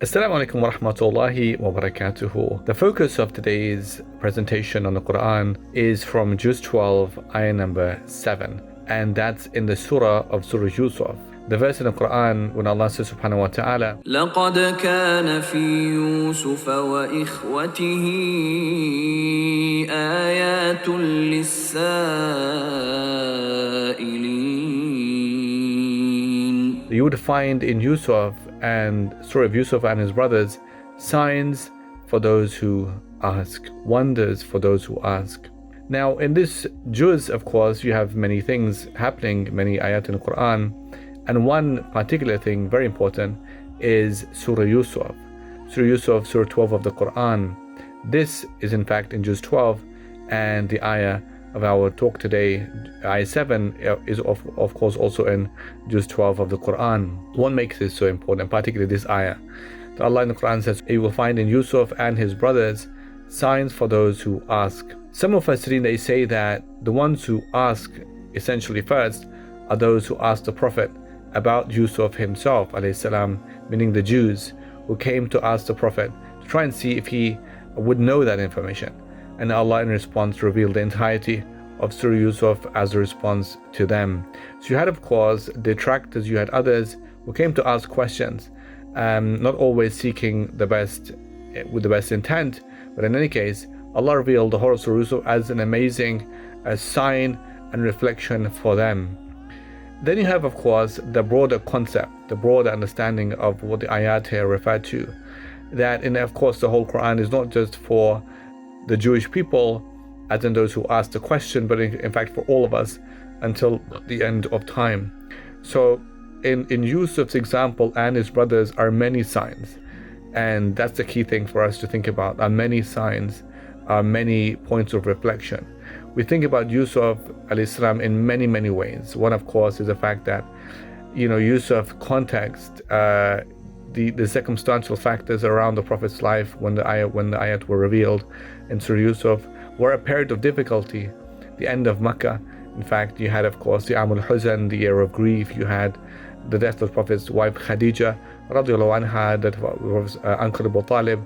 Assalamu alaikum wa rahmatullahi wa barakatuhu. The focus of today's presentation on the Quran is from Juz 12, ayah number 7, and that's in the surah of Surah Yusuf. The verse in the Quran when Allah says subhanahu wa ta'ala, لَقَدْ كَانَ فِي يُوسُفَ وَإِخْوَتِهِ آيَاتٌ لِلسَّائِلِينَ. you would find in Yusuf and Surah of Yusuf and his brothers signs for those who ask, wonders for those who ask. Now in this juz, of course, you have many things happening, many ayat in the Quran, and one particular thing very important is Surah Yusuf. Surah Yusuf, Surah 12 of the Quran. This is in fact in juz 12, and the ayah of our talk today, ayah 7, is of course also in juz 12 of the Quran. What makes this so important, particularly this ayah? That Allah in the Quran says, you will find in Yusuf and his brothers signs for those who ask. Some of us they say that the ones who ask essentially first are those who ask the Prophet about Yusuf himself, alayhi salam, meaning the Jews who came to ask the Prophet to try and see if he would know that information. And Allah in response revealed the entirety of Surah Yusuf as a response to them. So you had of course detractors, you had others who came to ask questions, not always seeking the best with the best intent, but in any case Allah revealed the whole of Surah Yusuf as an amazing sign and reflection for them. Then you have of course the broader concept, the broader understanding of what the ayat here refer to, that in of course the whole Quran is not just for the Jewish people, as in those who ask the question, but in fact for all of us until the end of time. So in Yusuf's example and his brothers are many signs, and that's the key thing for us to think about, are many signs, are many points of reflection. We think about Yusuf alayhi salam in many ways. One of course is the fact that Yusuf context, the circumstantial factors around the Prophet's life when the ayat were revealed in Surah Yusuf were a period of difficulty, the end of Makkah. In fact, you had of course the Amul Huzn, the year of grief. You had the death of the Prophet's wife Khadija radiallahu anha, that was Uncle Abu Talib.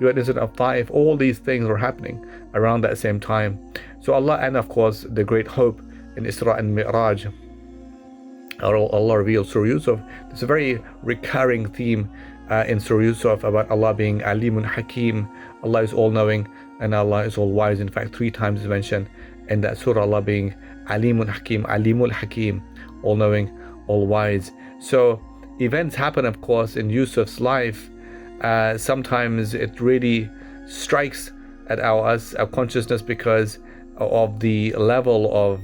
You had the incident of Taif. All these things were happening around that same time. So Allah, and of course the great hope in Isra and Mi'raj, Allah revealed Surah Yusuf. There's a very recurring theme in Surah Yusuf about Allah being Alimun Hakim. Allah is all-knowing and Allah is all-wise. In fact, 3 times is mentioned in that surah, Allah being Alimun Hakim, Alimul Hakim, all-knowing, all-wise. So events happen of course in Yusuf's life. Sometimes it really strikes at our consciousness because of the level of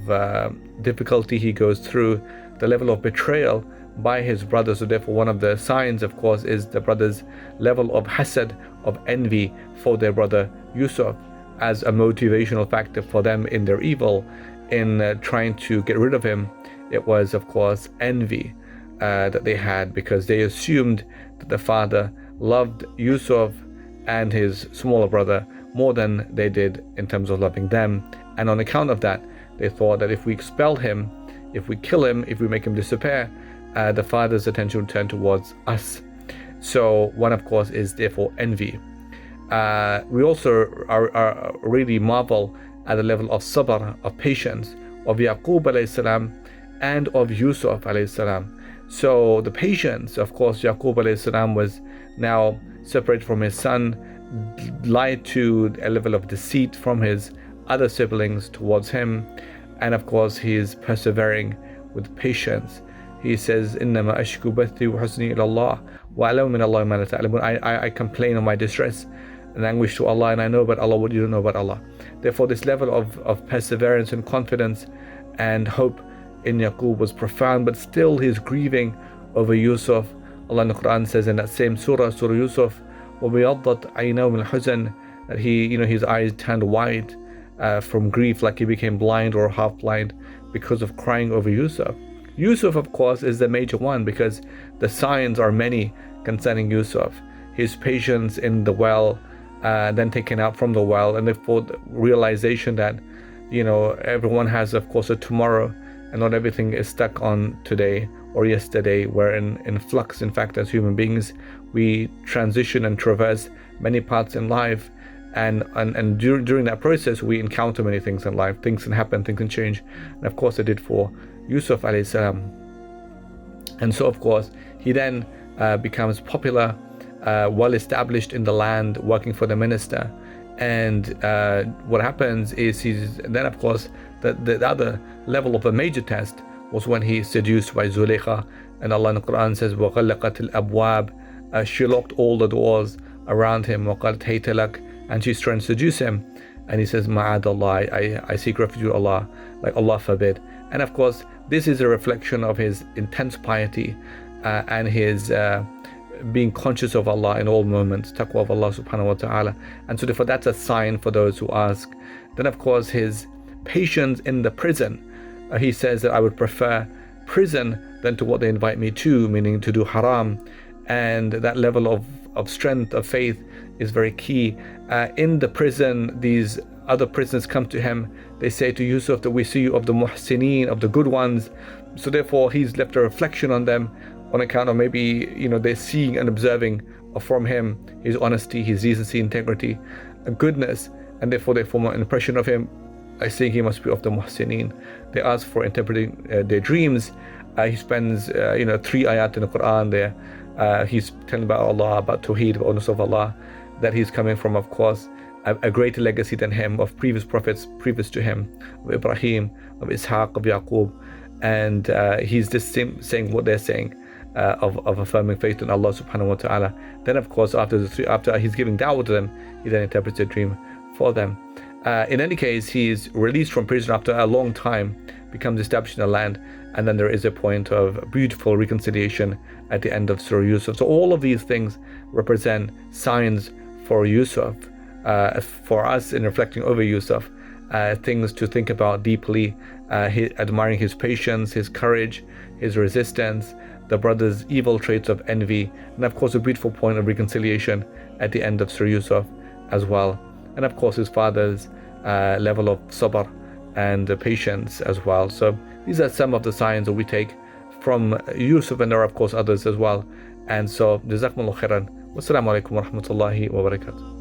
difficulty he goes through, the level of betrayal by his brothers. So therefore one of the signs of course is the brothers' level of hasad, of envy for their brother Yusuf, as a motivational factor for them in their evil, in trying to get rid of him. It was of course envy that they had, because they assumed that the father loved Yusuf and his smaller brother more than they did in terms of loving them. And on account of that, they thought that if we expel him, if we kill him, if we make him disappear, the father's attention will turn towards us. So one of course is therefore envy. We also are really marvel at the level of sabr, of patience, of Yaqub alayhi salam and of Yusuf alayhi salam. So the patience, of course, Yaqub alayhi salam was now separated from his son, lied to a level of deceit from his other siblings towards him, and of course he is persevering with patience. He says, إِنَّمَا أَشْكُو بَثِّي وَحُزْنِي إِلَى اللَّهِ وَأَعْلَمُ مِنَ اللَّهِ مَا لَا تَعْلَمُونَ. I complain of my distress and anguish to Allah, and I know about Allah what you don't know about Allah. Therefore this level of perseverance and confidence and hope in Yaqub was profound, but still he's grieving over Yusuf. Allah in the Quran says in that same surah, Surah Yusuf, وَبِيَضَّتْ عَيْنَاهُ مِنَ الْحُزْنِ, that his eyes turned white from grief, like he became blind or half blind because of crying over Yusuf. Yusuf of course is the major one, because the signs are many concerning Yusuf. His patience in the well, then taken out from the well, and therefore the realization that everyone has of course a tomorrow, and not everything is stuck on today or yesterday. We're in flux, in fact, as human beings. we transition and traverse many paths in life, and during that process we encounter many things in life. Things can happen, things can change, and of course it did for Yusuf alayhi salam. And so of course he then becomes popular, well established in the land, working for the minister. And what happens is then of course the other level of a major test was when he seduced by Zulaykha, and Allah in the Quran says وَغَلَّقَتِ الْأَبْوَابِ, she locked all the doors around him, وَقَالَتْ هَيْتَ لَكَ, and she's trying to seduce him, and he says مَعَادَ اللَّهِ, I seek refuge with Allah, like Allah forbid. And of course this is a reflection of his intense piety and his being conscious of Allah in all moments, taqwa of Allah subhanahu wa ta'ala. And so therefore that's a sign for those who ask. Then of course his patience in the prison, he says that I would prefer prison than to what they invite me to, meaning to do haram. And that level of strength, of faith is very key. In the prison, these other prisoners come to him, they say to Yusuf that we see you of the muhsineen, of the good ones. So therefore he's left a reflection on them, on account of maybe they're seeing and observing from him his honesty, his decency, integrity, and goodness, and therefore they form an impression of him. I think he must be of the muhsineen. They ask for interpreting their dreams. He spends 3 ayat in the Quran there. He's telling about Allah, about Tawheed, about oneness of Allah, that he's coming from, of course, a greater legacy than him, of previous prophets previous to him, of Ibrahim, of Ishaq, of Yaqub, and he's just saying what they're saying, of affirming faith in Allah subhanahu wa ta'ala. Then of course after he's giving da'wah to them, he then interprets a dream for them. In any case, he is released from prison after a long time, becomes established in the land, and then there is a point of beautiful reconciliation at the end of Surah Yusuf. So all of these things represent signs for Yusuf, for us in reflecting over Yusuf, things to think about deeply, admiring his patience, his courage, his resistance, the brother's evil traits of envy, and of course a beautiful point of reconciliation at the end of Surah Yusuf as well. And of course his father's level of sabr and patience as well. So these are some of the signs that we take from Yusuf, and there are of course others as well. And so jazakumullah khairan. Wassalamu alaikum wa rahmatullahi wa barakatuh.